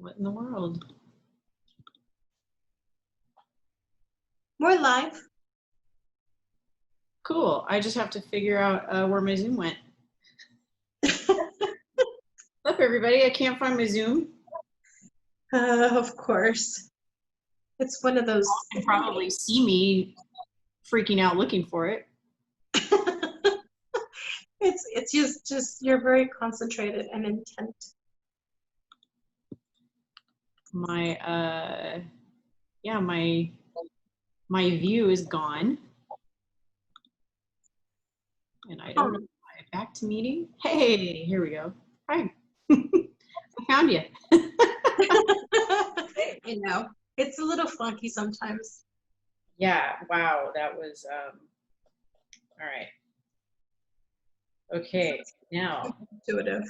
What in the world? We're live. Cool. I just have to figure out where my Zoom went. Up, everybody. I can't find my Zoom. Of course. It's one of those. You can probably see me freaking out looking for it. It's just you're very concentrated and intent. My yeah, my view is gone. And I don't know why. Back to meeting. Hey, here we go. Hi. I found you. You know, it's a little funky sometimes. Yeah, wow, that was all right. Okay, now Intuitive.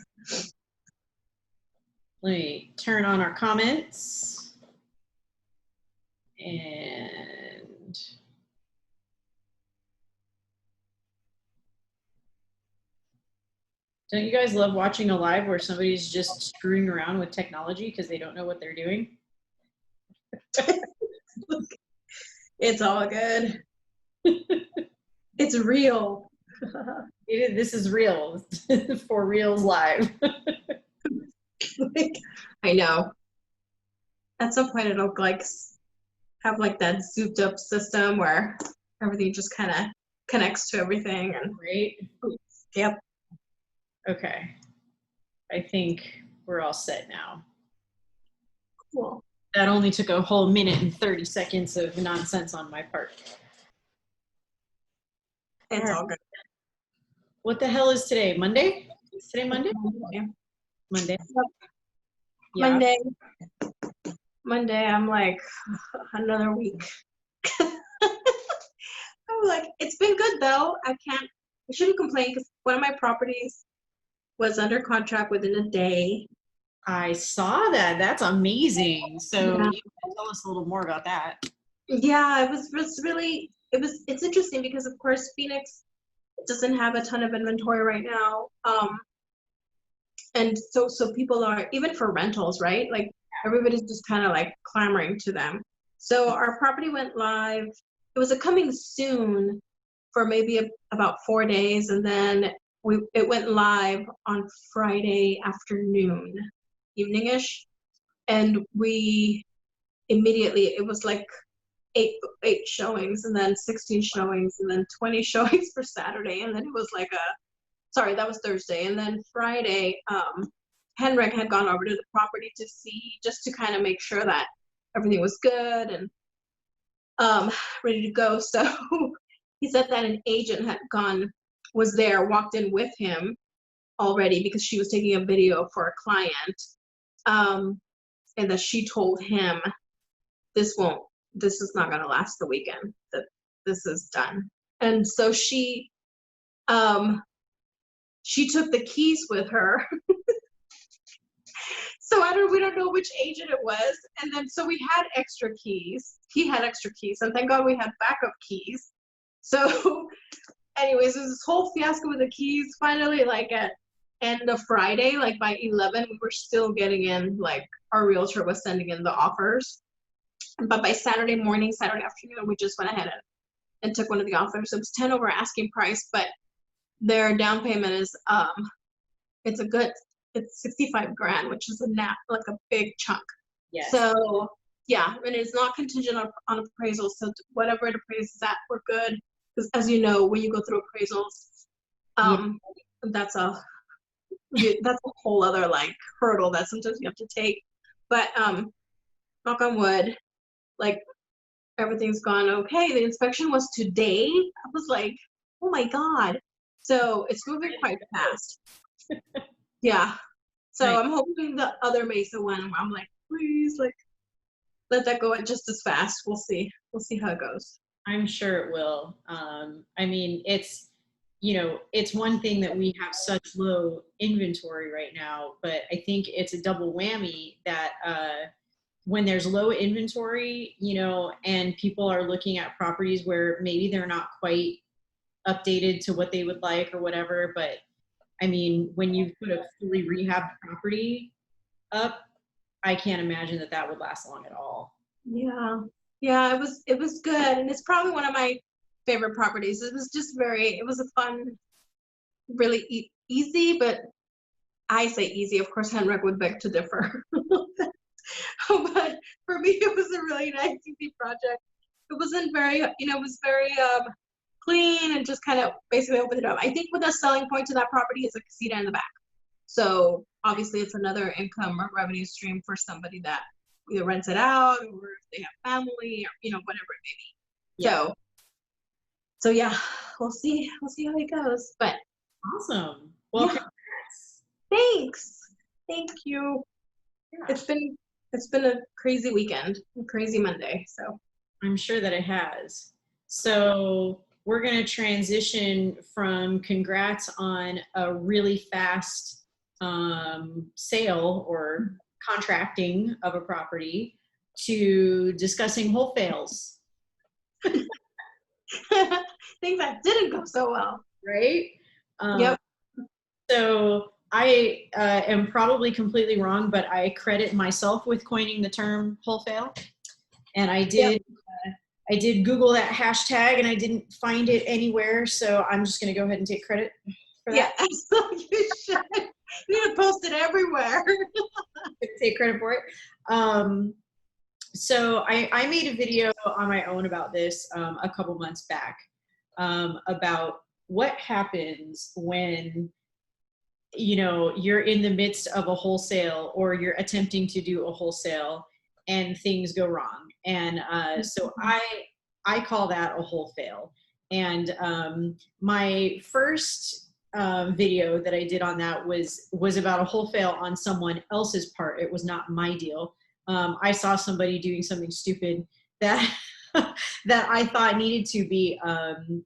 let me turn on our comments. And don't you guys love watching a live where somebody's just screwing around with technology because they don't know what they're doing? It's all good. It's real. This is real. For reals live. I know. At some point it'll like have like that souped up system where everything just kind of connects to everything and right. Yep. Okay. I think we're all set now. Cool. That only took a whole minute and 30 seconds of nonsense on my part. It's all good. What the hell is today? Monday? Is today Monday? Monday. Yep. Yeah. Monday, I'm like, another week. I'm like, it's been good though. I shouldn't complain because one of my properties was under contract within a day. I saw that. That's amazing. So you can tell us a little more about that. Yeah, it's interesting because of course Phoenix doesn't have a ton of inventory right now. And so people are, even for rentals, right? Like everybody's just kind of like clamoring to them. So our property went live. It was a coming soon for maybe about 4 days, and then it went live on Friday afternoon, evening-ish, and we immediately, it was like eight showings, and then 16 showings, and then 20 showings for Saturday, and then it was like sorry, that was Thursday, and then Friday, Henrik had gone over to the property to see, just to kind of make sure that everything was good and ready to go. So he said that an agent was there, walked in with him already because she was taking a video for a client, and that she told him this is not going to last the weekend, that this is done. And so she took the keys with her. So we don't know which agent it was. And then, so we had extra keys. He had extra keys, and thank God we had backup keys. So anyways, there's this whole fiasco with the keys. Finally, like at end of Friday, like by 11, we were still getting in, like our realtor was sending in the offers. But by Saturday morning, Saturday afternoon, we just went ahead and took one of the offers. It was 10 over asking price, but their down payment is, it's 65 grand, which is like a big chunk. Yes. So yeah, and it's not contingent on appraisals. So whatever it appraises at, we're good. Because as you know, when you go through appraisals, that's a whole other like hurdle that sometimes you have to take. But knock on wood, like everything's gone okay. The inspection was today. I was like, oh my God. So it's moving quite fast. Yeah. So nice. I'm hoping the other Mesa one, I'm like, please, like, let that go just as fast. We'll see. We'll see how it goes. I'm sure it will. I mean, it's one thing that we have such low inventory right now, but I think it's a double whammy that when there's low inventory, and people are looking at properties where maybe they're not quite updated to what they would like or whatever, but I mean, when you put a fully rehabbed property up, I can't imagine that that would last long at all. Yeah. Yeah, it was good. And it's probably one of my favorite properties. It was just it was a fun, really easy, but I say easy. Of course, Henrik would beg to differ. But for me, it was a really nice, easy project. It wasn't very, it was very clean and just kind of basically opened it up. I think with the selling point to that property is a casita in the back. So obviously it's another income or revenue stream for somebody that either rents it out or if they have family or, whatever it may be. Yeah. So yeah, we'll see how it goes. But awesome. Well, yeah. Thanks. Thank you. Yeah. It's been a crazy weekend, a crazy Monday. So I'm sure that it has. So we're going to transition from congrats on a really fast sale or contracting of a property to discussing Wholefails. Things that didn't go so well. Right? Yep. So I am probably completely wrong, but I credit myself with coining the term wholesale. And I did, yep. I did Google that hashtag and I didn't find it anywhere. So I'm just going to go ahead and take credit for that. Yeah, so you should. You need to post it everywhere. Take credit for it. So I made a video on my own about this a couple months back about what happens when you're in the midst of a wholesale or you're attempting to do a wholesale and things go wrong. And so I call that a wholefail. And my first video that I did on that was about a wholefail on someone else's part. It was not my deal. I saw somebody doing something stupid that that I thought needed to be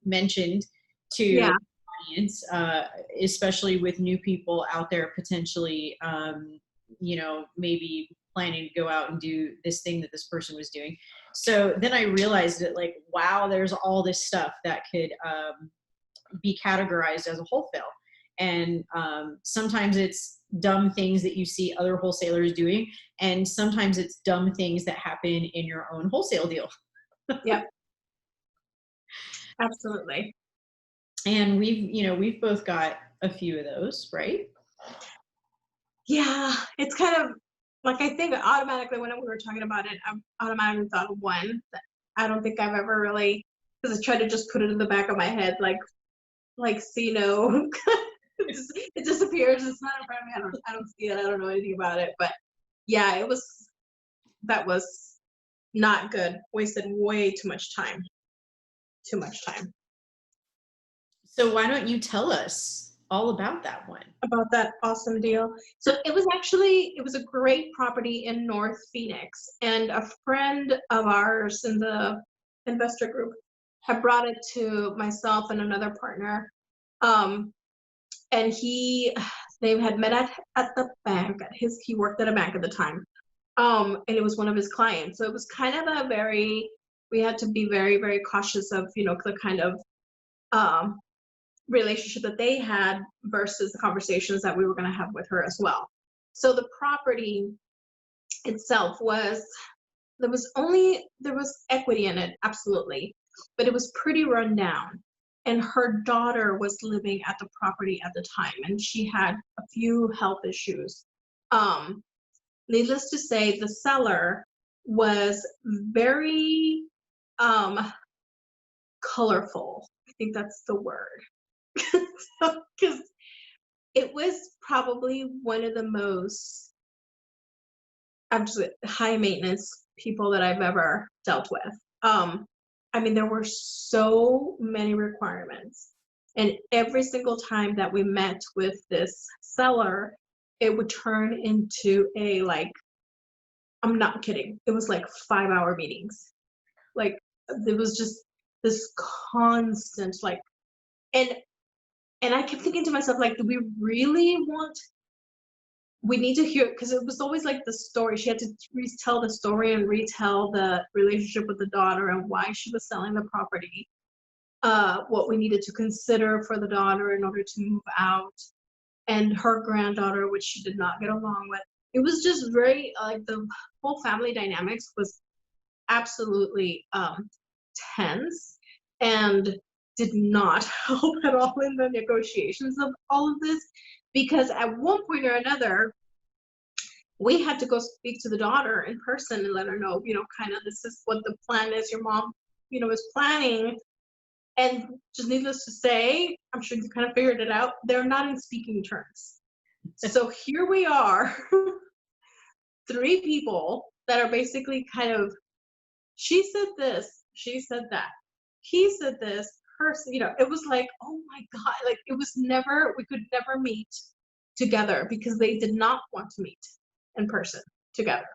mentioned to the audience, especially with new people out there potentially, maybe planning to go out and do this thing that this person was doing. So then I realized that, like, wow, there's all this stuff that could be categorized as a wholesale. And sometimes it's dumb things that you see other wholesalers doing, and sometimes it's dumb things that happen in your own wholesale deal. Yep. Absolutely. And we've both got a few of those, right? Yeah, it's kind of like, I think automatically when we were talking about it, I automatically thought of one that I don't think I've ever really, because I tried to just put it in the back of my head, like it disappears. It's not in front of me. I don't see it. I don't know anything about it. But yeah, that was not good. Wasted way too much time. Too much time. So why don't you tell us all about that one? About that awesome deal. So it was a great property in North Phoenix, and a friend of ours in the investor group had brought it to myself and another partner. And they had met at the bank. He worked at a bank at the time. And it was one of his clients. So it was kind of we had to be very, very cautious of, the kind of relationship that they had versus the conversations that we were going to have with her as well. So the property itself there was equity in it, absolutely, but it was pretty run down. And her daughter was living at the property at the time, and she had a few health issues. Needless to say, the seller was very colorful. I think that's the word. Because it was probably one of the most high maintenance people that I've ever dealt with. There were so many requirements, and every single time that we met with this seller, it would turn into I'm not kidding, it was like 5-hour meetings. Like, there was just this constant, and I kept thinking to myself, like, do we really we need to hear, because it was always like the story. She had to retell the story and retell the relationship with the daughter and why she was selling the property, what we needed to consider for the daughter in order to move out, and her granddaughter, which she did not get along with. it was just very, like, the whole family dynamics was absolutely tense and did not help at all in the negotiations of all of this, because at one point or another, we had to go speak to the daughter in person and let her know, kind of, this is what the plan is, your mom, is planning. And just needless to say, I'm sure you kind of figured it out, they're not in speaking terms. So here we are, three people that are basically kind of, she said this, she said that, he said this, her, it was like, oh my God, like, it was never, we could never meet together because they did not want to meet in person together.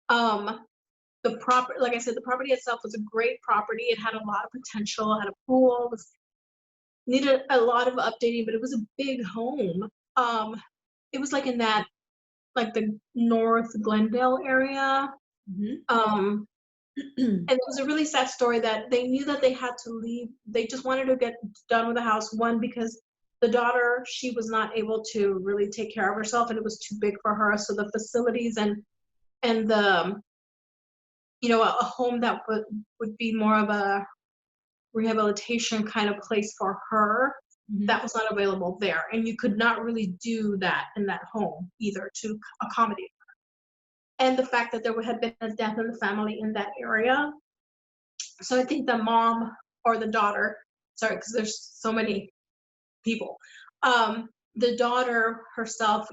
The property, like I said, the property itself was a great property. It had a lot of potential, had a pool, needed a lot of updating, but it was a big home. It was like in that, like the North Glendale area. And it was a really sad story that they knew that they had to leave. They just wanted to get done with the house. One, because the daughter, she was not able to really take care of herself, and it was too big for her. So the facilities and the, a home that would be more of a rehabilitation kind of place for her, that was not available there. And you could not really do that in that home either to accommodate her. And the fact that there had been a death in the family in that area. So I think the mom or the daughter, sorry, because there's so many people, the daughter herself,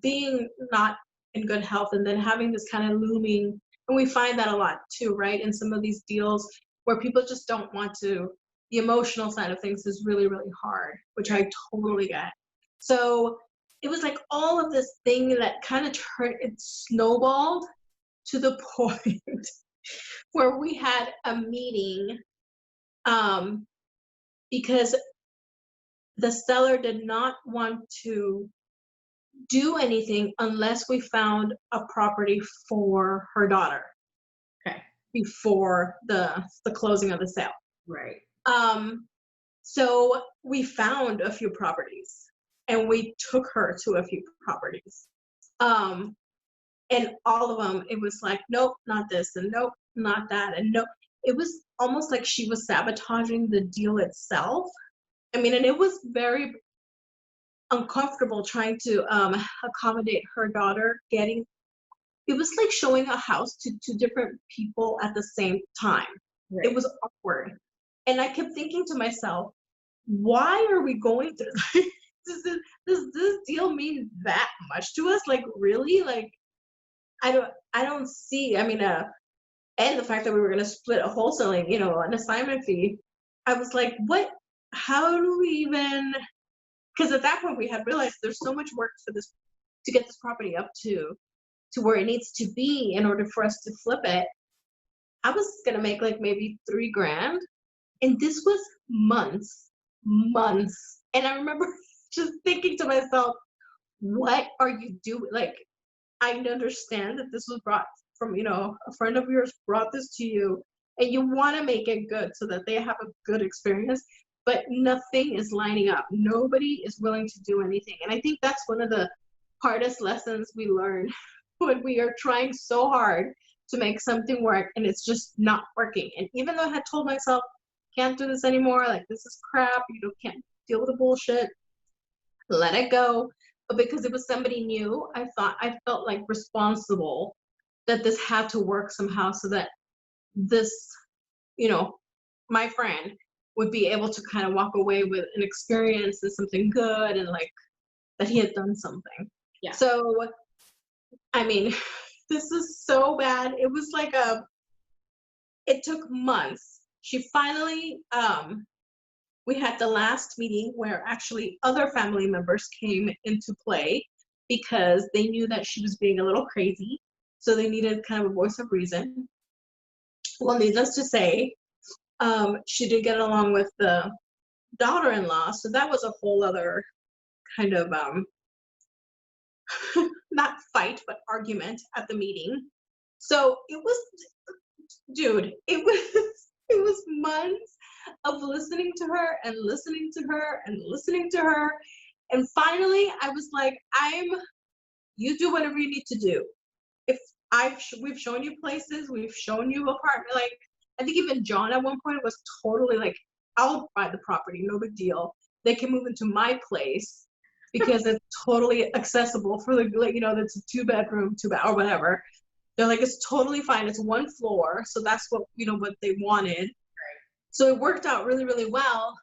being not in good health and then having this kind of looming, and we find that a lot too, right? In some of these deals where people just don't want to, the emotional side of things is really, really hard, which I totally get. So it was like all of this thing that kind of it snowballed to the point where we had a meeting, because the seller did not want to do anything unless we found a property for her daughter. Okay. Before the closing of the sale. Right. So we found a few properties and we took her to a few properties. And all of them, it was like, nope, not this, and nope, not that, and nope. It was almost like she was sabotaging the deal itself. I mean, and it was very uncomfortable trying to accommodate her daughter getting, it was like showing a house to two different people at the same time. Right. It was awkward. And I kept thinking to myself, why are we going through this? Does this deal mean that much to us? Like, really? Like, I don't see, I mean, and the fact that we were going to split a wholesaling, an assignment fee, I was like, what, how do we even, because at that point we had realized there's so much work for this, to get this property up to where it needs to be in order for us to flip it. I was going to make like maybe $3,000. And this was months. And I remember just thinking to myself, what are you doing? Like, I understand that this was brought from, a friend of yours brought this to you and you want to make it good so that they have a good experience, but nothing is lining up. Nobody is willing to do anything. And I think that's one of the hardest lessons we learn when we are trying so hard to make something work and it's just not working. And even though I had told myself, can't do this anymore, like, this is crap, can't deal with the bullshit, let it go. But because it was somebody new, I felt like responsible that this had to work somehow so that this, my friend would be able to kind of walk away with an experience and something good and like that he had done something. Yeah. So, I mean, this is so bad. It was like it took months. She finally, we had the last meeting where actually other family members came into play because they knew that she was being a little crazy. So they needed kind of a voice of reason. Well, needless to say, she did get along with the daughter-in-law. So that was a whole other kind of, not fight, but argument at the meeting. So it was, dude, it was months of listening to her and listening to her and listening to her. And finally, I was like, I'm you do whatever you need to do. If we've shown you places, we've shown you apartment. Like, I think even John at one point was totally like, I'll buy the property, no big deal. They can move into my place because it's totally accessible for the, like, it's a 2-bedroom, 2 bath or whatever. They're like, it's totally fine. It's 1 floor. So that's what, what they wanted. So it worked out really, really well.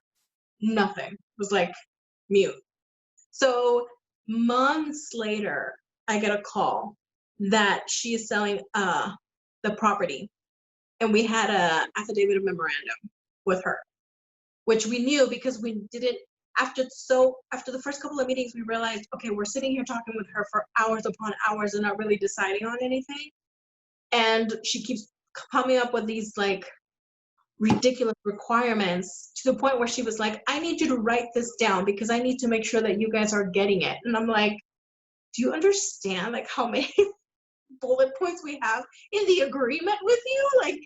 Nothing. It was like mute. So months later, I get a call that she is selling the property. And we had a affidavit of memorandum with her, which we knew because we didn't, after the first couple of meetings, we realized, okay, we're sitting here talking with her for hours upon hours and not really deciding on anything. And she keeps coming up with these like ridiculous requirements to the point where she was like, I need you to write this down because I need to make sure that you guys are getting it. And I'm like, do you understand like how many bullet points we have in the agreement with you? Like,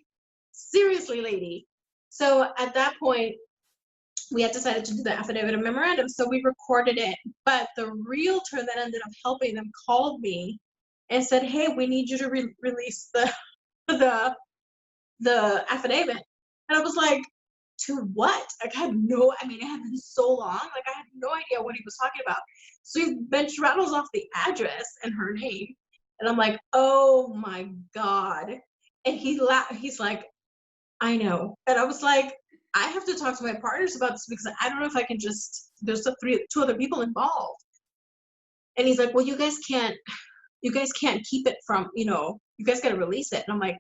seriously, lady. So at that point, we had decided to do the affidavit of memorandum. So we recorded it. But the realtor that ended up helping them called me and said, hey, we need you to release the affidavit. And I was like, to what? Like, it had been so long. Like, I had no idea what he was talking about. So he bench rattles off the address and her name. And I'm like, oh my God. And he's like, I know. And I was like, I have to talk to my partners about this because I don't know if I can there's 2 other people involved. And he's like, well, you guys can't keep it from, you guys got to release it. And I'm like,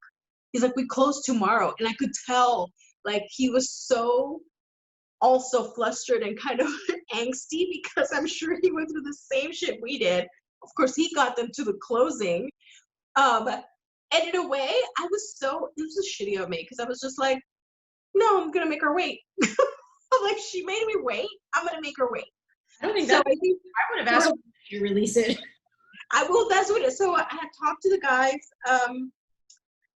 he's like, we close tomorrow. And I could tell, like, he was so also flustered and kind of angsty because I'm sure he went through the same shit we did. Of course, he got them to the closing. And in a way, it was shitty of me because I was just like, no, I'm going to make her wait. I'm like, she made me wait. I'm going to make her wait. I don't think I would have asked you to release it. That's what it is. So I had talked to the guys,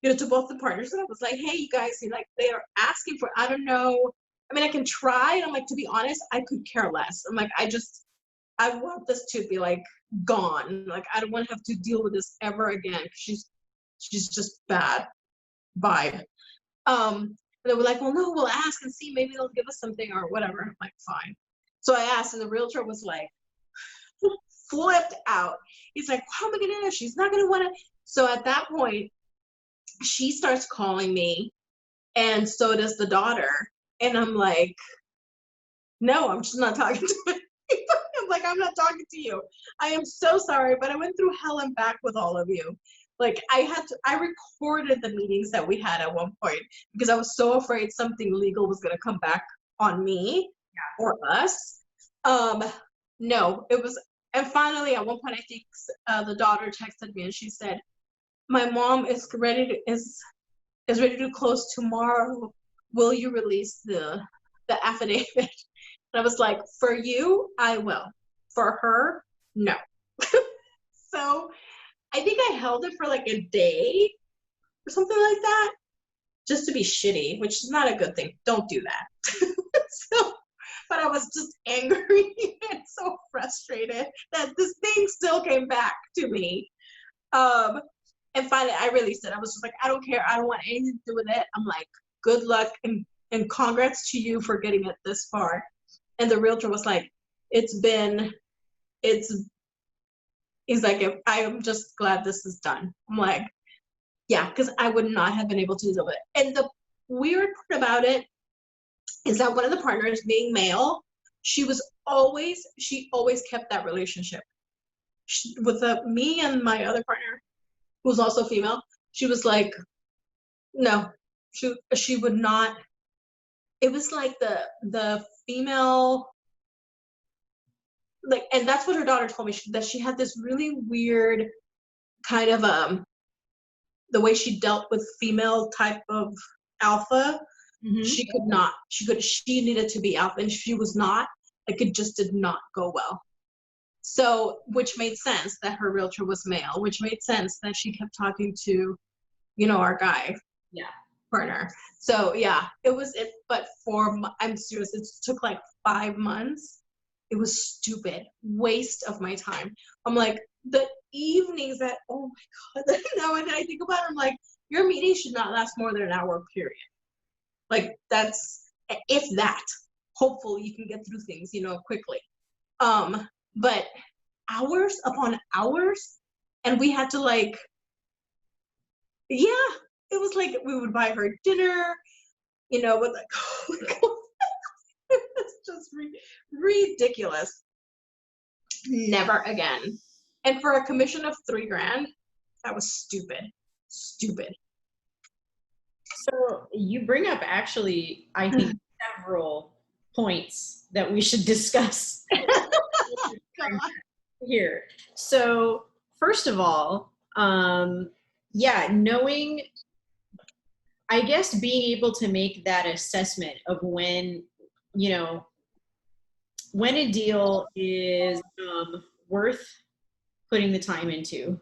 to both the partners, and I was like, hey, you guys, like, they are asking for, I don't know. I mean, I can try. And I'm like, to be honest, I could care less. I'm like, I want this to be like gone. Like, I don't want to have to deal with this ever again. She's just bad vibe. They were like, well, no, we'll ask and see. Maybe they'll give us something or whatever. I'm like, fine. So I asked, and the realtor was like, flipped out. He's like, how am I going to know? She's not going to want to. So at that point, she starts calling me, and so does the daughter. And I'm like, no, I'm just not talking to her. I'm like, I'm not talking to you. I am so sorry, but I went through hell and back with all of you. Like, I recorded the meetings that we had at one point because I was so afraid something legal was going to come back on me or us. No, it was, and finally at one point, I think the daughter texted me and she said, my mom is ready to close tomorrow. Will you release the affidavit? And I was like, for you, I will. For her, no. So I think I held it for like a day or something like that, just to be shitty, which is not a good thing. Don't do that. But I was just angry and so frustrated that this thing still came back to me. And finally, I released it. I was just like, I don't care. I don't want anything to do with it. I'm like, good luck and congrats to you for getting it this far. And the realtor was like, he's like, I am just glad this is done. I'm like, yeah, because I would not have been able to deal with it. And the weird part about it is that one of the partners, being male, she always kept that relationship. With me and my other partner, who's also female, she was like, no, she would not. It was like the female, like, and that's what her daughter told me, that she had this really weird kind of the way she dealt with female type of alpha. Mm-hmm. She needed to be alpha, and she was not. Like, it just did not go well. So, which made sense that her realtor was male, which made sense that she kept talking to, our guy partner. So yeah, it was it. But I'm serious, it took like 5 months. It was stupid, waste of my time. I'm like, evenings that, oh my God, now when I think about it, I'm like, your meeting should not last more than an hour, period. Like, that's, if that, hopefully you can get through things, you know, quickly. But hours upon hours, and we had to like, yeah, it was like we would buy her dinner, you know, with like, oh my God, it's just ridiculous. Never again. And for a commission of $3,000, that was stupid. Stupid. So you bring up actually, I think, several points that we should discuss here. So first of all, yeah, knowing, I guess being able to make that assessment of when, you know, when a deal is worth putting the time into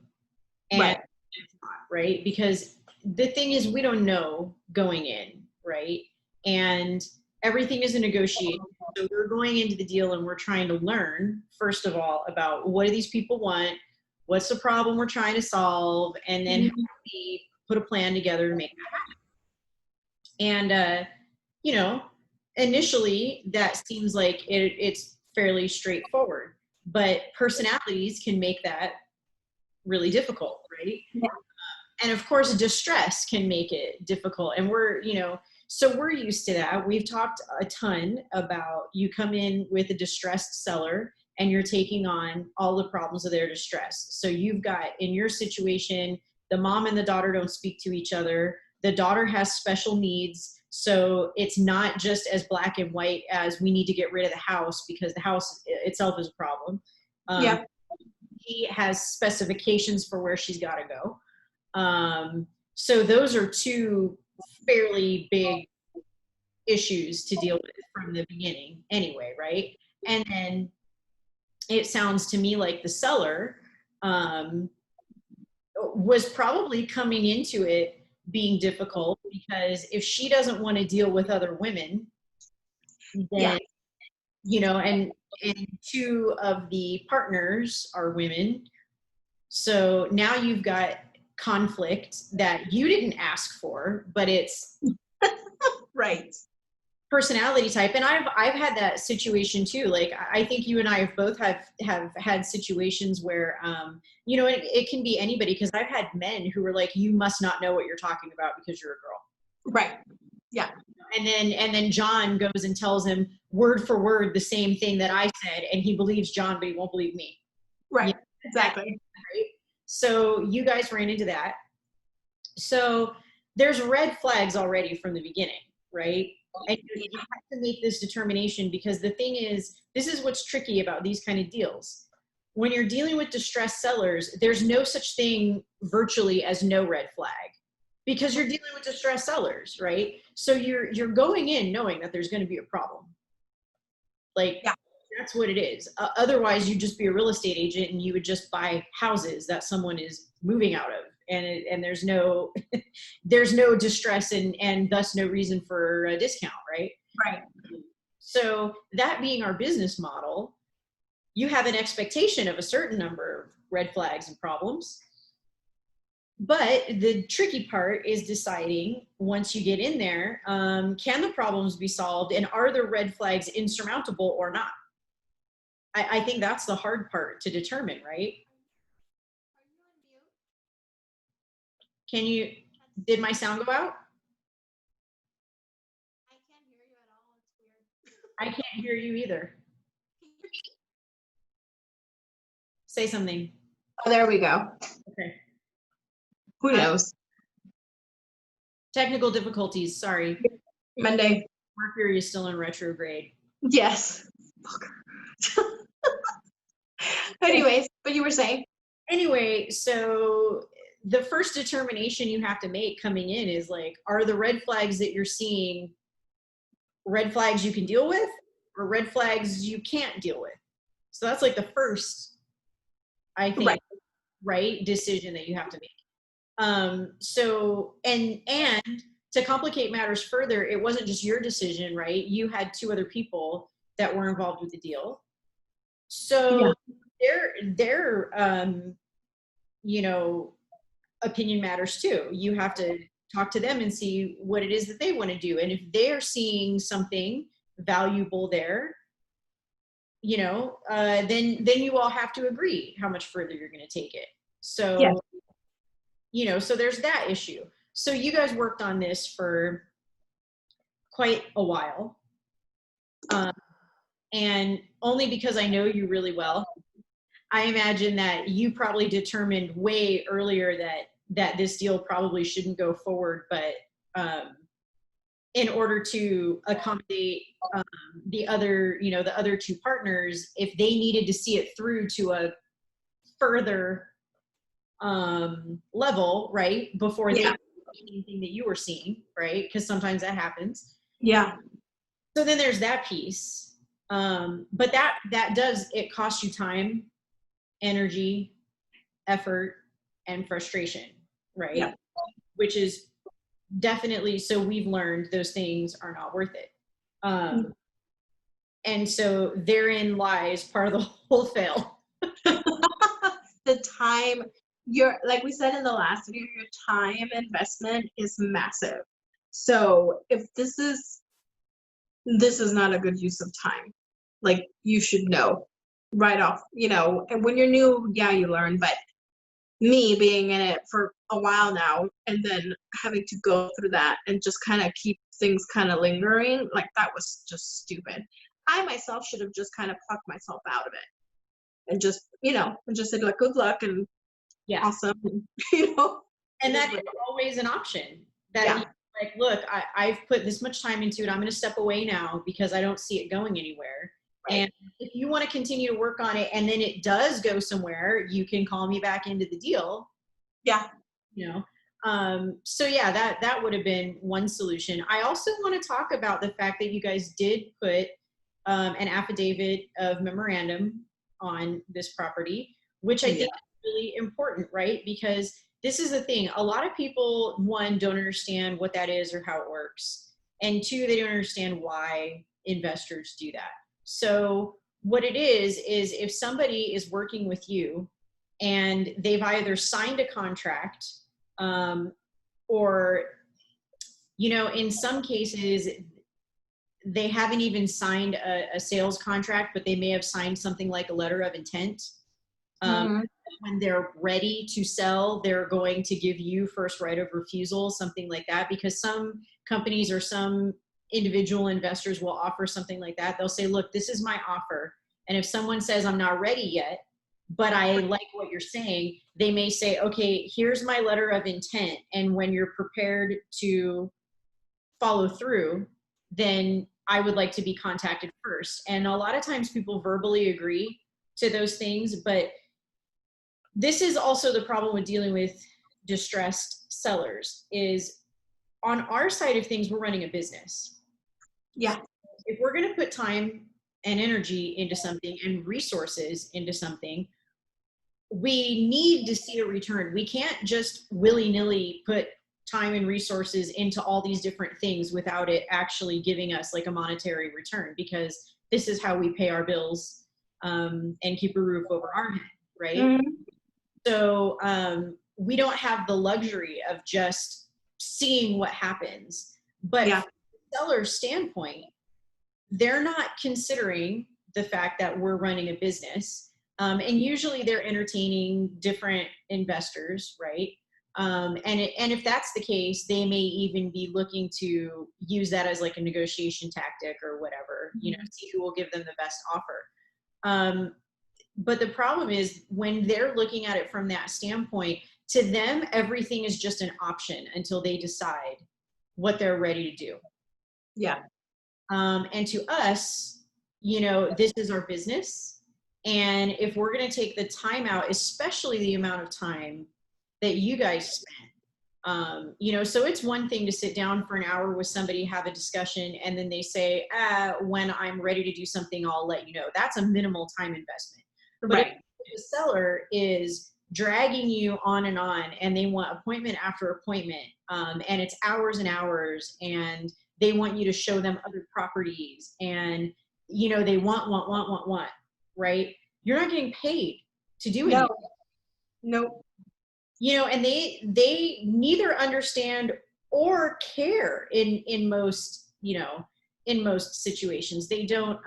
and Right. it's not, right? Because the thing is, we don't know going in, right? And everything is a negotiation. So we're going into the deal and we're trying to learn, first of all, about what do these people want, what's the problem we're trying to solve, and then how do we put a plan together to make that happen. And, you know, initially that seems like it's fairly straightforward, but personalities can make that really difficult, right? Yeah. And of course, distress can make it difficult. And we're, you know, so we're used to that. We've talked a ton about you come in with a distressed seller and you're taking on all the problems of their distress. So you've got, in your situation, the mom and the daughter don't speak to each other. The daughter has special needs. So it's not just as black and white as we need to get rid of the house because the house itself is a problem. Yeah. She has specifications for where she's got to go. So those are two fairly big issues to deal with from the beginning anyway, right? And then it sounds to me like the seller was probably coming into it being difficult because if she doesn't want to deal with other women, then, Yeah. you know, and two of the partners are women. So now you've got conflict that you didn't ask for, but it's Right. personality type. And I've had that situation too. Like I think you and I have both have had situations where you know, it can be anybody, because I've had men who were like, you must not know what you're talking about because you're a girl. Right. Yeah. And then John goes and tells him word for word the same thing that I said, and he believes John, but he won't believe me. Right. You know, Exactly. right? So you guys ran into that. So there's red flags already from the beginning, right? And you have to make this determination, because the thing is, this is what's tricky about these kind of deals. When you're dealing with distressed sellers, there's no such thing virtually as no red flag, because you're dealing with distressed sellers, right? So you're going in knowing that there's going to be a problem. Like, yeah. That's what it is. Otherwise, you'd just be a real estate agent and you would just buy houses that someone is moving out of, and there's no there's no distress and thus no reason for a discount, right? Right. So that being our business model, you have an expectation of a certain number of red flags and problems. But the tricky part is deciding, once you get in there, can the problems be solved, and are the red flags insurmountable or not? I think that's the hard part to determine, right? Did my sound go out? I can't hear you at all. It's weird. I can't hear you either. Say something. Oh, there we go. Okay. Who knows? Technical difficulties, sorry. Monday. Mercury is still in retrograde. Yes. Anyways, but you were saying? Anyway, so the first determination you have to make coming in is like, are the red flags that you're seeing red flags you can deal with, or red flags you can't deal with? So that's like the first, I think, right decision that you have to make. So, and to complicate matters further, it wasn't just your decision, right? You had two other people that were involved with the deal. So their you know, opinion matters too. You have to talk to them and see what it is that they want to do. And if they're seeing something valuable there, then you all have to agree how much further you're going to take it. Yes. So, so there's that issue. So you guys worked on this for quite a while. And only because I know you really well, I imagine that you probably determined way earlier that this deal probably shouldn't go forward, but in order to accommodate the other two partners, if they needed to see it through to a further level, right, before they anything that you were seeing, right? Because sometimes that happens. Yeah. So then there's that piece. But that does, it costs you time, energy, effort, and frustration, right? Yeah. Which is definitely, so we've learned those things are not worth it. And so therein lies part of the whole fail. The time, like we said in the last video, your time investment is massive. So if this is not a good use of time, like you should know right off, and when you're new, yeah, you learn, but me being in it for a while now and then having to go through that and just kind of keep things kind of lingering, like that was just stupid. I myself should have just kind of plucked myself out of it and just, said like, good luck and awesome, And that is always an option. That like, look, I've put this much time into it. I'm going to step away now because I don't see it going anywhere. Right. And if you want to continue to work on it and then it does go somewhere, you can call me back into the deal. Yeah. So yeah, that would have been one solution. I also want to talk about the fact that you guys did put an affidavit of memorandum on this property, which I think is really important, right? Because this is the thing. A lot of people, one, don't understand what that is or how it works. And two, they don't understand why investors do that. So what it is if somebody is working with you and they've either signed a contract or, in some cases, they haven't even signed a sales contract, but they may have signed something like a letter of intent. When they're ready to sell, they're going to give you first right of refusal, something like that, because some companies or some individual investors will offer something like that. They'll say, look, this is my offer. And if someone says, I'm not ready yet, but I like what you're saying, they may say, okay, here's my letter of intent. And when you're prepared to follow through, then I would like to be contacted first. And a lot of times people verbally agree to those things, but this is also the problem with dealing with distressed sellers is on our side of things, we're running a business. Yeah. If we're going to put time and energy into something and resources into something, we need to see a return. We can't just willy-nilly put time and resources into all these different things without it actually giving us like a monetary return, because this is how we pay our bills and keep a roof over our head, right? Mm-hmm. So we don't have the luxury of just seeing what happens. But from the seller's standpoint, they're not considering the fact that we're running a business. And usually they're entertaining different investors, right? And if that's the case, they may even be looking to use that as like a negotiation tactic or whatever, see who will give them the best offer. But the problem is when they're looking at it from that standpoint, to them, everything is just an option until they decide what they're ready to do. Yeah. And to us, this is our business. And if we're going to take the time out, especially the amount of time that you guys spent, so it's one thing to sit down for an hour with somebody, have a discussion, and then they say, when I'm ready to do something, I'll let you know. That's a minimal time investment. But if the seller is dragging you on, and they want appointment after appointment, and it's hours and hours, and they want you to show them other properties, and they want, right? You're not getting paid to do anything. Nope. And they neither understand or care in most, in most situations. They don't,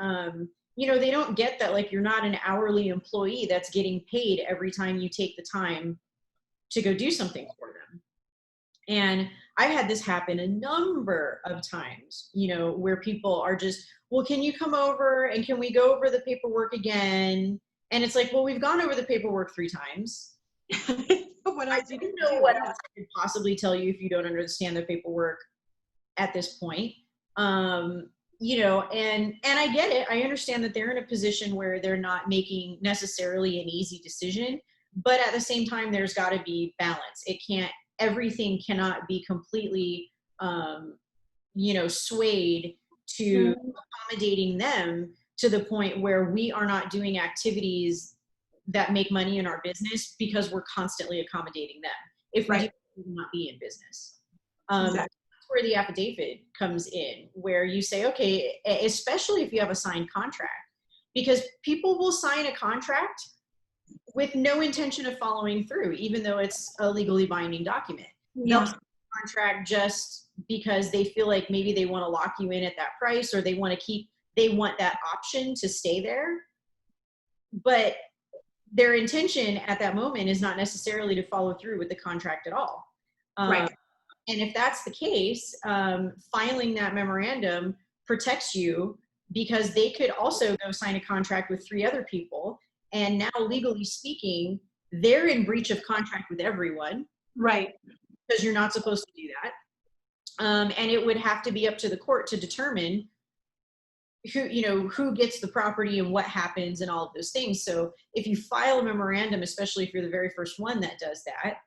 they don't get that, like, you're not an hourly employee that's getting paid every time you take the time to go do something for them. And I've had this happen a number of times, where people are just, well, can you come over and can we go over the paperwork again? And it's like, well, we've gone over the paperwork 3 times. What I else you don't can know do? what else I could possibly tell you if you don't understand the paperwork at this point. And I get it. I understand that they're in a position where they're not making necessarily an easy decision, but at the same time, there's got to be balance. Everything cannot be completely, swayed to Mhm. accommodating them to the point where we are not doing activities that make money in our business because we're constantly accommodating them. If we do, Right. we will not be in business. That's Exactly. where the affidavit comes in, where you say, okay, especially if you have a signed contract, because people will sign a contract with no intention of following through, even though it's a legally binding document. They'll Yeah. sign a contract just because they feel like maybe they want to lock you in at that price, or they want that option to stay there. But their intention at that moment is not necessarily to follow through with the contract at all. Um, Right. and if that's the case, filing that memorandum protects you, because they could also go sign a contract with 3 other people. And now, legally speaking, they're in breach of contract with everyone, Right. because you're not supposed to do that. And it would have to be up to the court to determine who gets the property and what happens and all of those things. So if you file a memorandum, especially if you're the very first one that does that,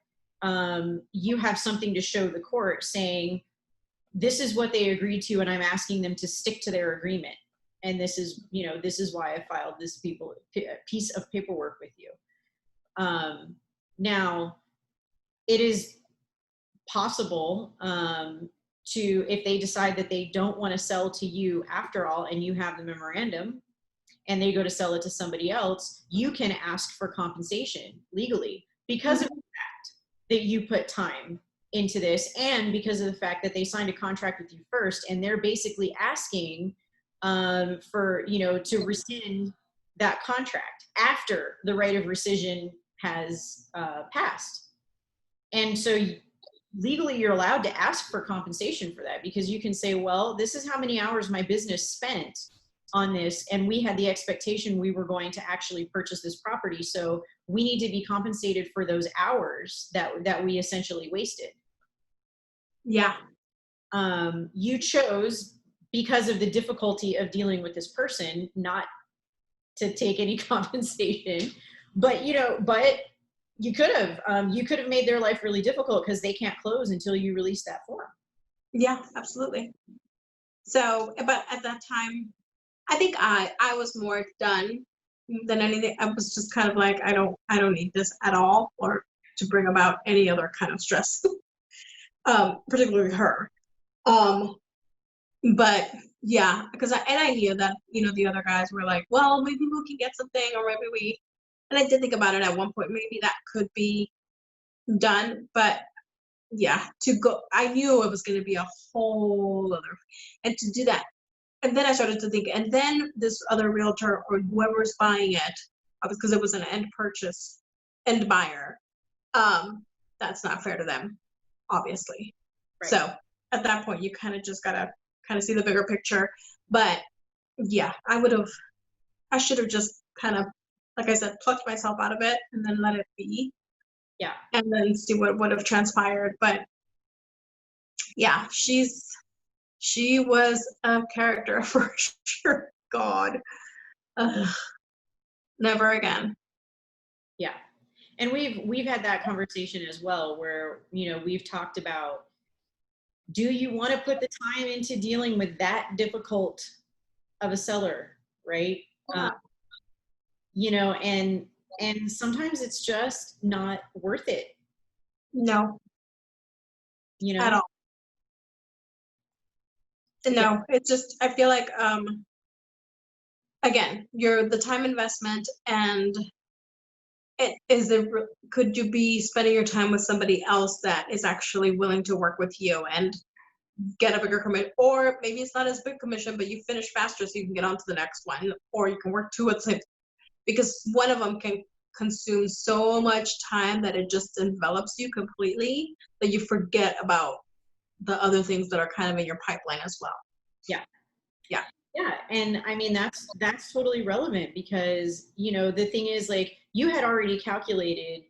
you have something to show the court saying, this is what they agreed to, and I'm asking them to stick to their agreement. And this is why I filed this piece of paperwork with you. Now, it is possible, if they decide that they don't want to sell to you after all, and you have the memorandum, and they go to sell it to somebody else, you can ask for compensation legally, because of Mhm. the fact that you put time into this, and because of the fact that they signed a contract with you first, and they're basically asking, to rescind that contract after the right of rescission has passed. And so legally, you're allowed to ask for compensation for that, because you can say, well, this is how many hours my business spent on this, and we had the expectation we were going to actually purchase this property, so we need to be compensated for those hours that we essentially wasted. Yeah. You chose, because of the difficulty of dealing with this person, not to take any compensation, but you could have made their life really difficult, because they can't close until you release that form. Yeah. Absolutely. So, but at that time, I think I was more done than anything. I was just kind of like, I don't need this at all, or to bring about any other kind of stress, particularly her. Um, but yeah, I knew that the other guys were like, well, maybe we can get something, or maybe we. And I did think about it at one point. Maybe that could be done, but yeah, to go, I knew it was going to be a whole other, and to do that. And then I started to think, and then this other realtor or whoever's buying it, because it was an end buyer, that's not fair to them, obviously. Right. So at that point, you kind of just gotta kind of see the bigger picture. But yeah, I should have just kind of, like I said, plucked myself out of it and then let it be, Yeah. and then see what would have transpired. But yeah, she was a character for sure. God. Ugh. Never again. Yeah. And we've had that conversation as well, where we've talked about, do you want to put the time into dealing with that difficult of a seller, right? uh, Yeah. and sometimes it's just not worth it, No, you at know. all. Yeah. No, it's just I feel like again, you're the time investment, and Could you be spending your time with somebody else that is actually willing to work with you and get a bigger commission? Or maybe it's not as big commission, but you finish faster so you can get on to the next one, or you can work two at the same, because one of them can consume so much time that it just envelops you completely that you forget about the other things that are kind of in your pipeline as well. Yeah. Yeah. Yeah. And I mean, that's totally relevant because, you know, the thing is like you had already calculated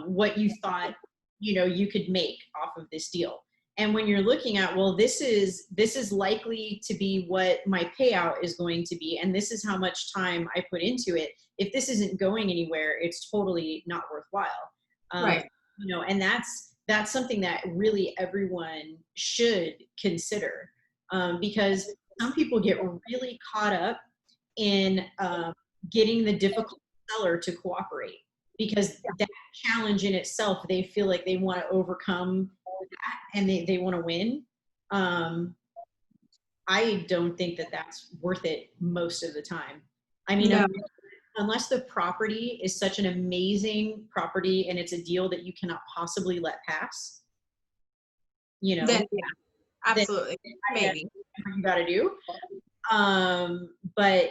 what you thought, you know, you could make off of this deal. And when you're looking at, well, this is likely to be what my payout is going to be. And this is how much time I put into it. If this isn't going anywhere, it's totally not worthwhile. Right. You know, and that's something that really everyone should consider because some people get really caught up in getting the difficult seller to cooperate because that challenge in itself, they feel like they want to overcome that and they want to win. I don't think that that's worth it most of the time. I mean, No. unless the property is such an amazing property and it's a deal that you cannot possibly let pass, you know, Then, yeah, absolutely. Maybe. you got to do. But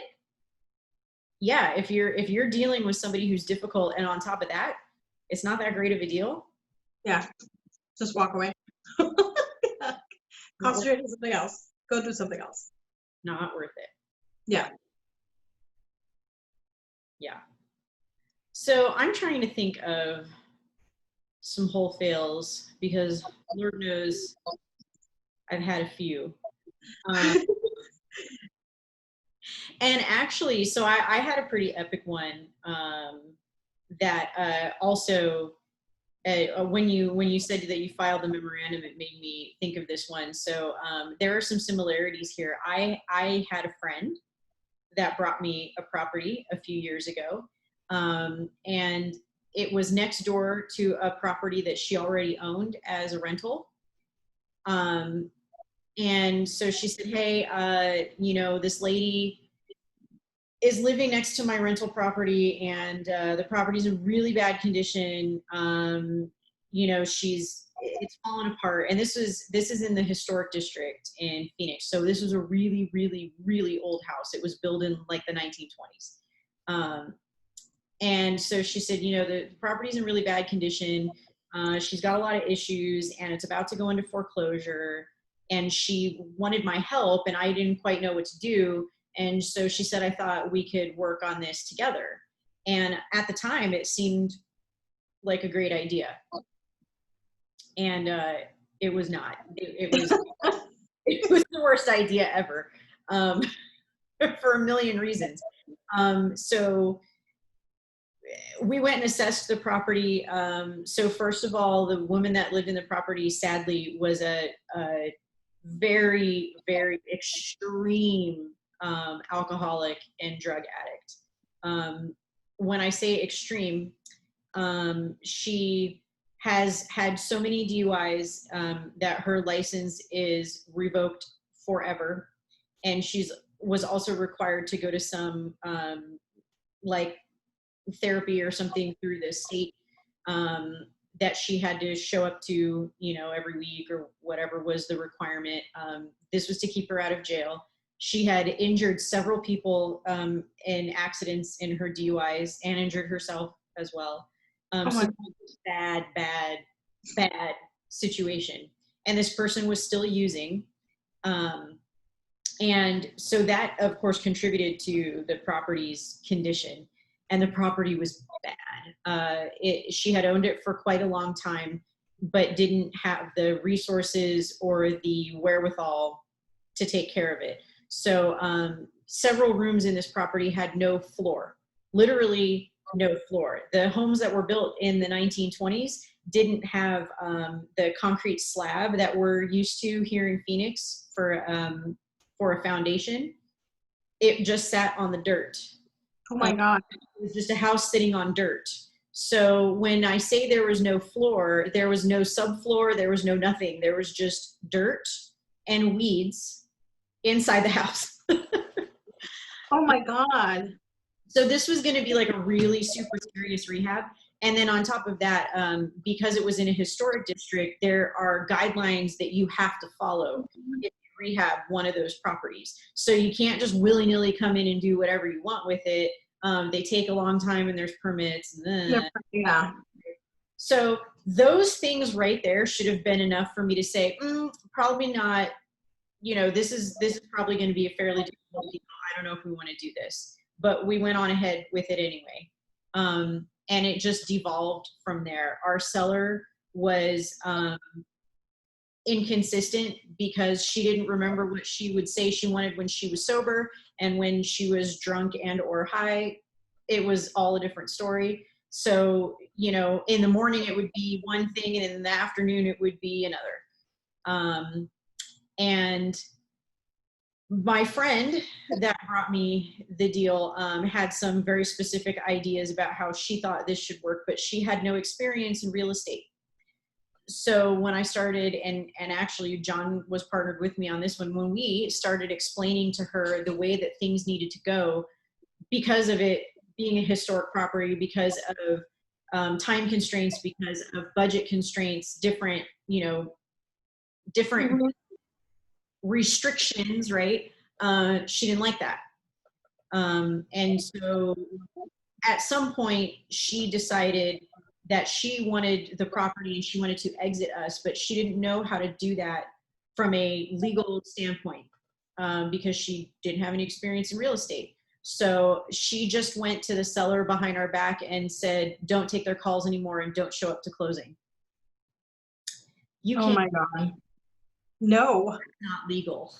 yeah, if you're dealing with somebody who's difficult and on top of that, it's not that great of a deal. Yeah. Just walk away. Concentrate on something else. Go do something else. Not worth it. Yeah. Yeah. So I'm trying to think of some Wholefails because Lord knows I've had a few. And actually, so I had a pretty epic one that also when you said that you filed the memorandum, it made me think of this one. So there are some similarities here. I had a friend that brought me a property a few years ago, and it was next door to a property that she already owned as a rental. And so she said, hey, you know, this lady is living next to my rental property and the property's in really bad condition. You know, it's fallen apart. And this is in the historic district in Phoenix. So this was a really, really, really old house. It was built in like the 1920s. And so she said, you know, the property's in really bad condition. She's got a lot of issues and it's about to go into foreclosure. And she wanted my help and I didn't quite know what to do. And so she said, I thought we could work on this together. And at the time, it seemed like a great idea. And it was not. It was the worst idea ever for a million reasons. So we went and assessed the property. So first of all, the woman that lived in the property, sadly, was a very, very extreme alcoholic and drug addict. When I say extreme, she has had so many DUIs that her license is revoked forever. And was also required to go to some like therapy or something through the state that she had to show up to, you know, every week or whatever was the requirement. This was to keep her out of jail. She had injured several people in accidents in her DUIs and injured herself as well. So bad situation. And this person was still using. And so that, of course, contributed to the property's condition. And the property was bad. She had owned it for quite a long time, but didn't have the resources or the wherewithal to take care of it. So several rooms in this property had no floor, literally no floor. The homes that were built in the 1920s didn't have the concrete slab that we're used to here in Phoenix for a foundation. It just sat on the dirt. Oh my God. It was just a house sitting on dirt. So when I say there was no floor, there was no subfloor, there was no nothing. There was just dirt and weeds inside the house. Oh my God. So this was going to be like a really super serious rehab. And then on top of that, because it was in a historic district, there are guidelines that you have to follow if you rehab one of those properties. So you can't just willy-nilly come in and do whatever you want with it. They take a long time and there's permits. Yeah. So those things right there should have been enough for me to say, probably not. You know, this is probably going to be a fairly difficult deal. I don't know if we want to do this, but we went on ahead with it anyway. And it just devolved from there. Our seller was inconsistent because she didn't remember what she would say she wanted when she was sober, and when she was drunk and or high, it was all a different story. So, you know, in the morning it would be one thing, and in the afternoon it would be another. And my friend that brought me the deal had some very specific ideas about how she thought this should work, but she had no experience in real estate. So when I started, and actually John was partnered with me on this one, when we started explaining to her the way that things needed to go, because of it being a historic property, because of time constraints, because of budget constraints, different, you know, different restrictions, right? She didn't like that. And so at some point she decided that she wanted the property, she wanted to exit us, but she didn't know how to do that from a legal standpoint, because she didn't have any experience in real estate. So she just went to the seller behind our back and said, don't take their calls anymore and don't show up to closing. You Oh can't. my God. No. Not legal.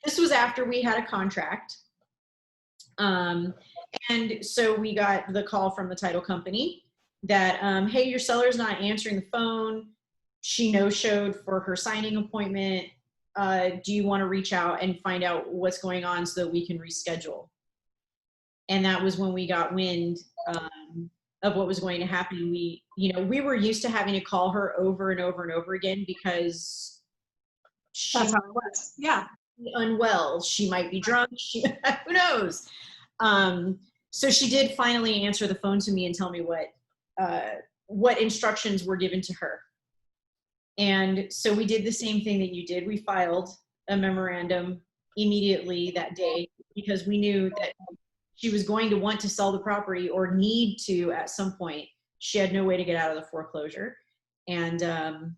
This was after we had a contract. And so we got the call from the title company that, hey, your seller's not answering the phone. She no-showed for her signing appointment. Do you want to reach out and find out what's going on so that we can reschedule? And that was when we got wind of what was going to happen. We, you know, we were used to having to call her over and over and over again because That's how it was. Yeah. Unwell. She might be drunk. Who knows? So she did finally answer the phone to me and tell me what instructions were given to her. And so we did the same thing that you did. We filed a memorandum immediately that day because we knew that she was going to want to sell the property or need to at some point. She had no way to get out of the foreclosure. And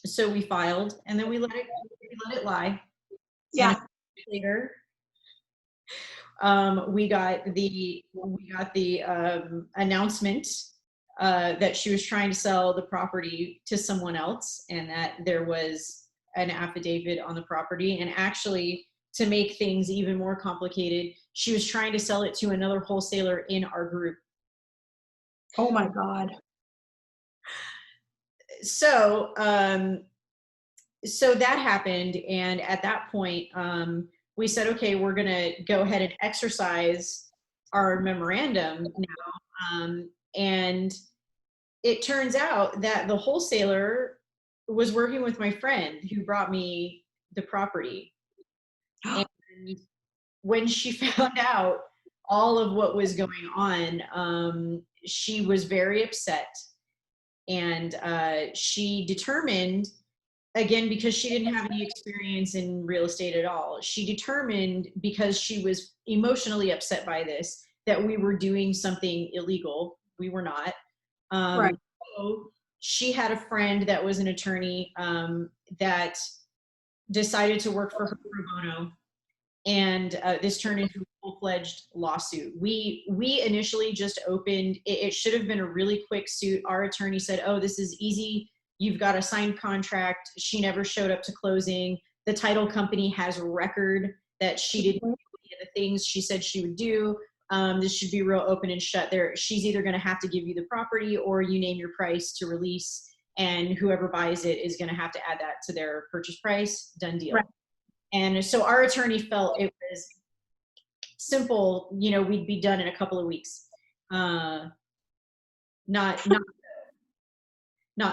so we filed, and then we let it lie. Yeah. Later, we got the announcement that she was trying to sell the property to someone else, and that there was an affidavit on the property. And actually, to make things even more complicated, she was trying to sell it to another wholesaler in our group. Oh my God. So so that happened, and at that point we said, okay, we're gonna go ahead and exercise our memorandum now. And it turns out that the wholesaler was working with my friend who brought me the property. And when she found out all of what was going on, she was very upset. And she determined, again, because she didn't have any experience in real estate at all, she determined, because she was emotionally upset by this, that we were doing something illegal. We were not. Right. So she had a friend that was an attorney that decided to work for her pro bono. And this turned into a full-fledged lawsuit. We initially just opened, it should have been a really quick suit. Our attorney said, oh, this is easy. You've got a signed contract. She never showed up to closing. The title company has a record that she didn't do any of the things she said she would do. This should be real open and shut there. She's either going to have to give you the property, or you name your price to release, and whoever buys it is going to have to add that to their purchase price. Done deal. Right. And so our attorney felt it was simple, you know, we'd be done in a couple of weeks. Not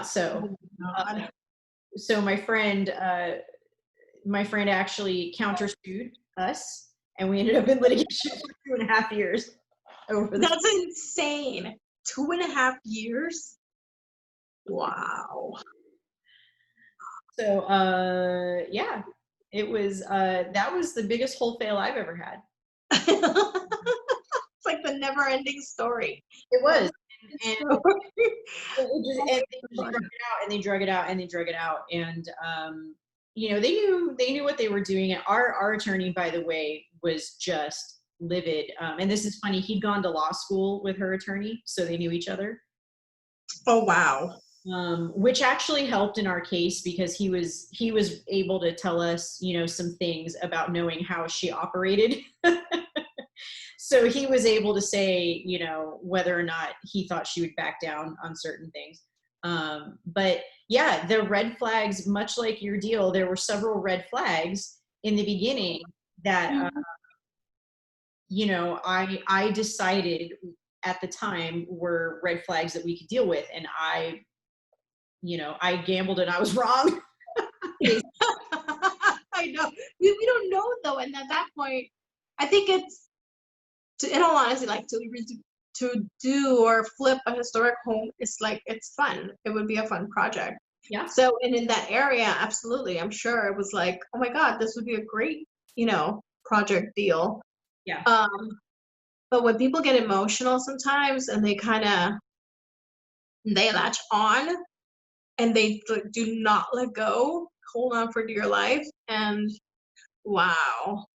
so. So my friend actually countersued us and we ended up in litigation for 2.5 years over this. That's insane. 2.5 years? Wow. So, yeah, it was, that was the biggest wholesale I've ever had. It's like the never-ending story. It was. And Story. and they just drug it out and they drug it out and they drug it out. And, you know, they knew what they were doing. And our attorney, by the way, was just livid. And this is funny. He'd gone to law school with her attorney, so they knew each other. Oh, wow. Which actually helped in our case because he was able to tell us, you know, some things about knowing how she operated. So he was able to say, you know, whether or not he thought she would back down on certain things. But yeah, the red flags, much like your deal, there were several red flags in the beginning that, you know, I decided at the time were red flags that we could deal with. And you know, I gambled and I was wrong. I know. We don't know though, and at that point, I think it's, in all honesty, like to do or flip a historic home is like, it's fun. It would be a fun project. Yeah. So, and in that area, absolutely, I'm sure it was like, oh my God, this would be a great, you know, project deal. Yeah. But when people get emotional sometimes and they latch on and they do not let go, hold on for dear life, and wow.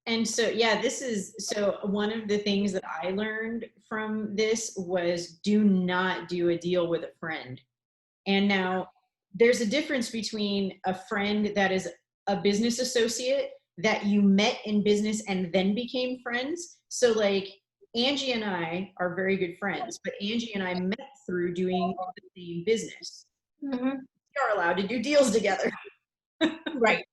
And so, yeah, so one of the things that I learned from this was do not do a deal with a friend. And now there's a difference between a friend that is a business associate that you met in business and then became friends. So like Angie and I are very good friends, but Angie and I met through doing the same business. Mm-hmm. We are allowed to do deals together. Right.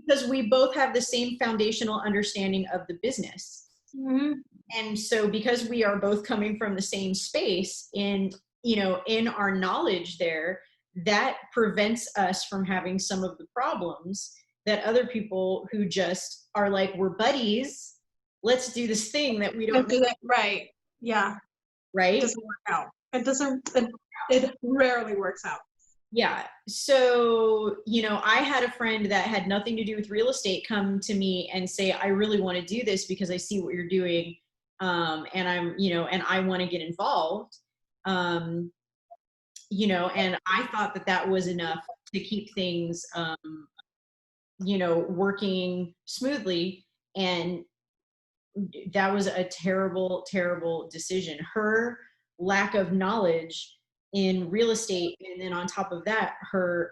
Because we both have the same foundational understanding of the business. Mm-hmm. And so because we are both coming from the same space in, you know, in our knowledge there, that prevents us from having some of the problems that other people who just are like, we're buddies, let's do this thing that we don't do that. Right. Yeah. Right. It doesn't work out. It doesn't, it rarely works out. Yeah. So, you know, I had a friend that had nothing to do with real estate come to me and say, I really want to do this because I see what you're doing. And I'm, you know, and I want to get involved. You know, and I thought that that was enough to keep things, you know, working smoothly. And that was a terrible, terrible decision. Her lack of knowledge in real estate, and then on top of that, her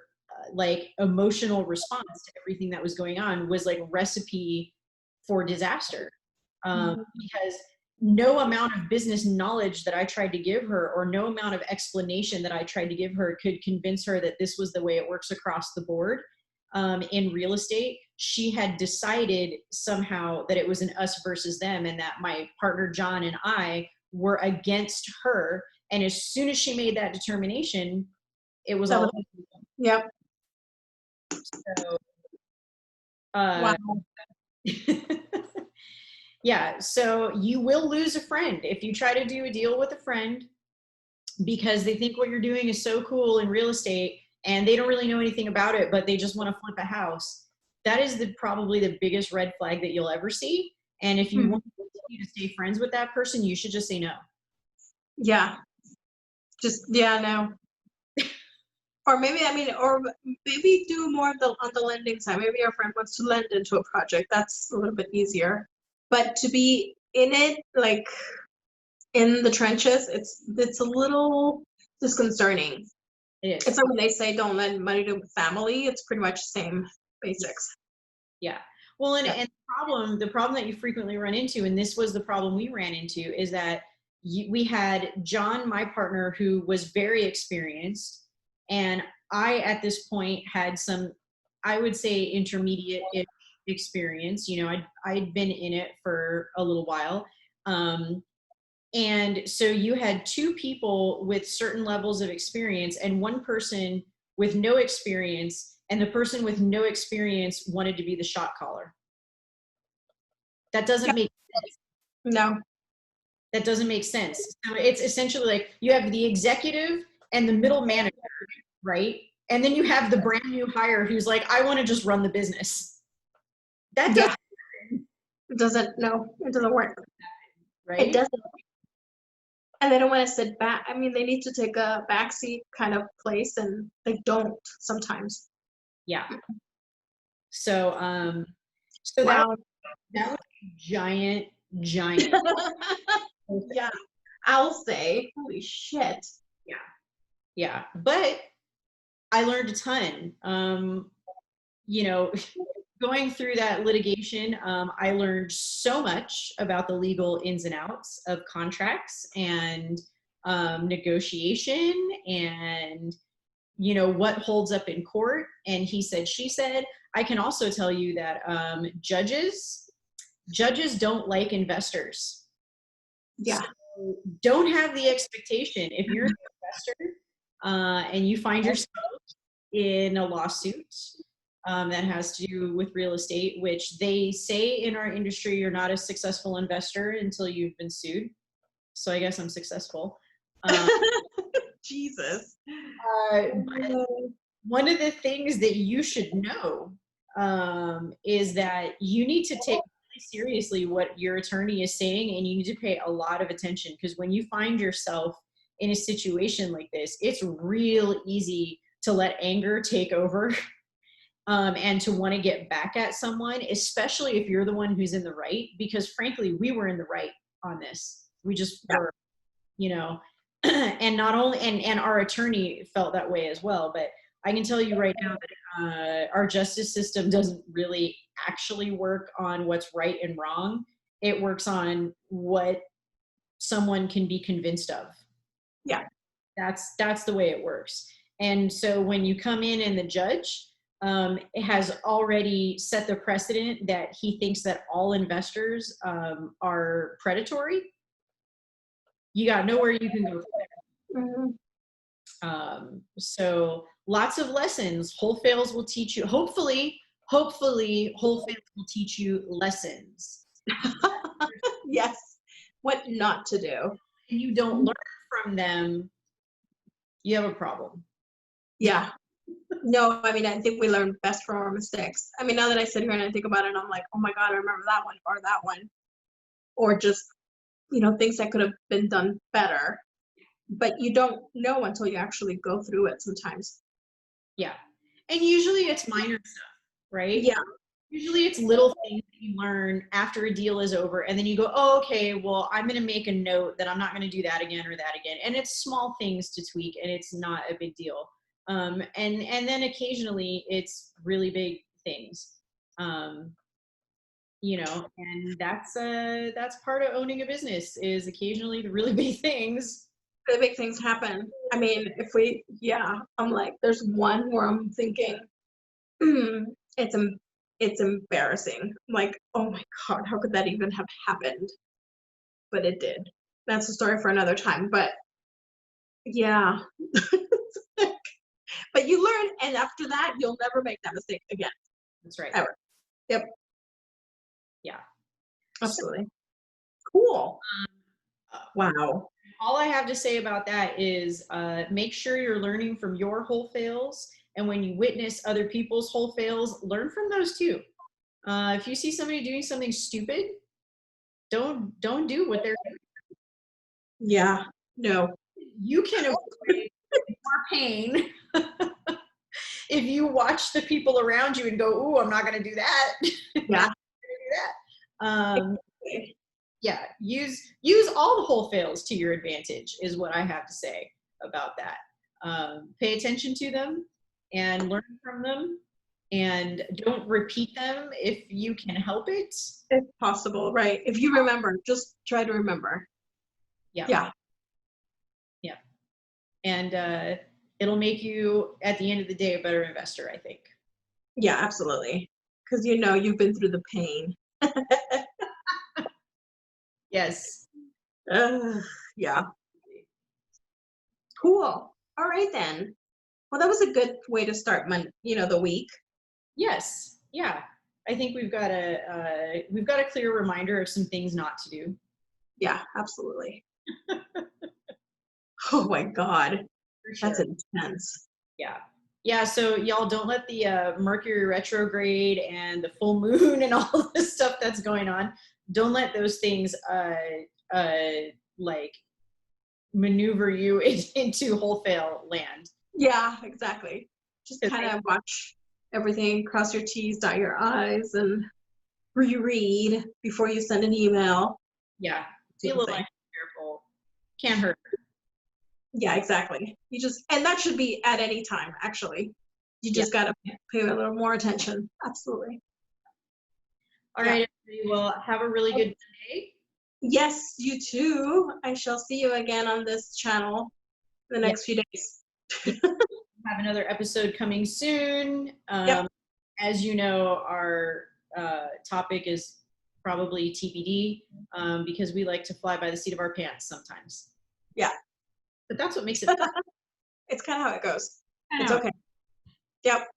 like emotional response to everything that was going on was like a recipe for disaster. Because no amount of business knowledge that I tried to give her, or no amount of explanation that I tried to give her, could convince her that this was the way it works across the board. In real estate, she had decided somehow that it was an us versus them, and that my partner John and I were against her. And as soon as she made that determination, it was all. Yep. So, Wow. yeah, so you will lose a friend if you try to do a deal with a friend because they think what you're doing is so cool in real estate and they don't really know anything about it, but they just want to flip a house. That is probably the biggest red flag that you'll ever see. And if you want to continue to stay friends with that person, you should just say no. Yeah. Just, yeah, no. Or maybe, I mean, or maybe do more of on the lending side. Maybe your friend wants to lend into a project. That's a little bit easier. But to be in it, like in the trenches, it's a little disconcerting. It is. It's like when they say don't lend money to family, it's pretty much the same basics. Yeah. Well, and the problem that you frequently run into, and this was the problem we ran into, is that we had John, my partner, who was very experienced, and I, at this point, had some, I would say, intermediate experience. You know, I'd been in it for a little while. And so you had two people with certain levels of experience and one person with no experience, and the person with no experience wanted to be the shot caller. That doesn't make sense. No. That doesn't make sense. So it's essentially like you have the executive and the middle manager, right? And then you have the brand new hire who's like, I want to just run the business. That doesn't, It doesn't, no, it doesn't work. right? It doesn't. And they don't want to sit back. I mean, they need to take a backseat kind of place, and they don't sometimes. Yeah. So, so Wow. that was a giant. Yeah, I'll say, holy shit. Yeah. But I learned a ton. You know, going through that litigation, I learned so much about the legal ins and outs of contracts and negotiation and, you know, what holds up in court. And he said, she said. I can also tell you that judges don't like investors. Yeah. So don't have the expectation if you're an investor and you find yourself in a lawsuit that has to do with real estate, which they say in our industry, you're not a successful investor until you've been sued. So I guess I'm successful. Jesus. But one of the things that you should know is that you need to take really seriously what your attorney is saying, and you need to pay a lot of attention, because when you find yourself in a situation like this, it's real easy to let anger take over and to want to get back at someone, especially if you're the one who's in the right, because frankly, we were in the right on this. We just were, you know, and not only, and our attorney felt that way as well. But I can tell you right now that our justice system doesn't really actually work on what's right and wrong. It works on what someone can be convinced of. Yeah. That's the way it works. And so when you come in and the judge has already set the precedent that he thinks that all investors are predatory, you got nowhere you can go from there. So lots of lessons. Wholefails will teach you, hopefully Wholefails will teach you lessons. Yes. What not to do. And you don't learn from them, you have a problem. Yeah. No, I mean, I think we learn best from our mistakes. I mean, now that I sit here and I think about it, I'm like, oh my God, I remember that one or that one. Or just, you know, things that could have been done better. But you don't know until you actually go through it sometimes. Yeah. And usually it's minor stuff, right? Yeah. Usually it's little things that you learn after a deal is over, and then you go, oh, okay, well, I'm going to make a note that I'm not going to do that again or that again. And it's small things to tweak, and it's not a big deal. And then occasionally it's really big things, you know, and that's part of owning a business, is occasionally the really big things. Really big things happen. I mean, if we, I'm like, there's one where I'm thinking, it's embarrassing. I'm like, oh my God, how could that even have happened? But it did. That's a story for another time. But yeah. But you learn, and after that, you'll never make that mistake again. That's right. Ever. Yep. Yeah. Absolutely. Cool. Wow. All I have to say about that is make sure you're learning from your Wholefails, and when you witness other people's Wholefails, learn from those too. If you see somebody doing something stupid, don't do what they're doing. Yeah. No. You can avoid more pain if you watch the people around you and go, "Ooh, I'm not going to do that." Yeah. Yeah, use all the Wholefails to your advantage is what I have to say about that. Pay attention to them and learn from them, and don't repeat them if you can help it. If possible, right? If you remember, just try to remember. Yeah. And it'll make you, at the end of the day, a better investor, I think. Yeah, absolutely. Because you know you've been through the pain. Yes. Yeah. Cool. All right then. Well, that was a good way to start the week. Yes. Yeah. I think we've got a clear reminder of some things not to do. Yeah, absolutely. Oh my God, For that's sure. intense. Yeah. Yeah. So y'all don't let the Mercury retrograde and the full moon and all this stuff that's going on. Don't let those things like maneuver you into wholesale land. Yeah, exactly. Just 'Cause kind of watch everything, cross your T's, dot your I's, and reread before you send an email. yeah, be a Sort of little thing. extra careful. Can't hurt. Yeah, exactly. You just, and that should be at any time, actually. You Yeah. just got to pay a little more attention. Absolutely. All Yeah. right. Everybody, well, have a really good day. Yes, you too. I shall see you again on this channel in the Yeah. next few days. Yeah. Have another episode coming soon. Yep. As you know, our topic is probably TBD because we like to fly by the seat of our pants sometimes. Yeah. But that's what makes it fun. It's kind of how it goes. I It's know. okay. Yep.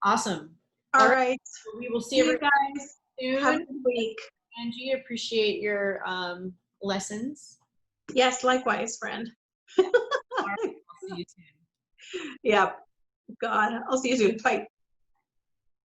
Awesome. All right. We will see See you everyone guys. Have a soon. good week. Angie, appreciate your lessons. Yes, likewise, friend. All right, I'll see you soon. Yep. God, I'll see you soon. Bye.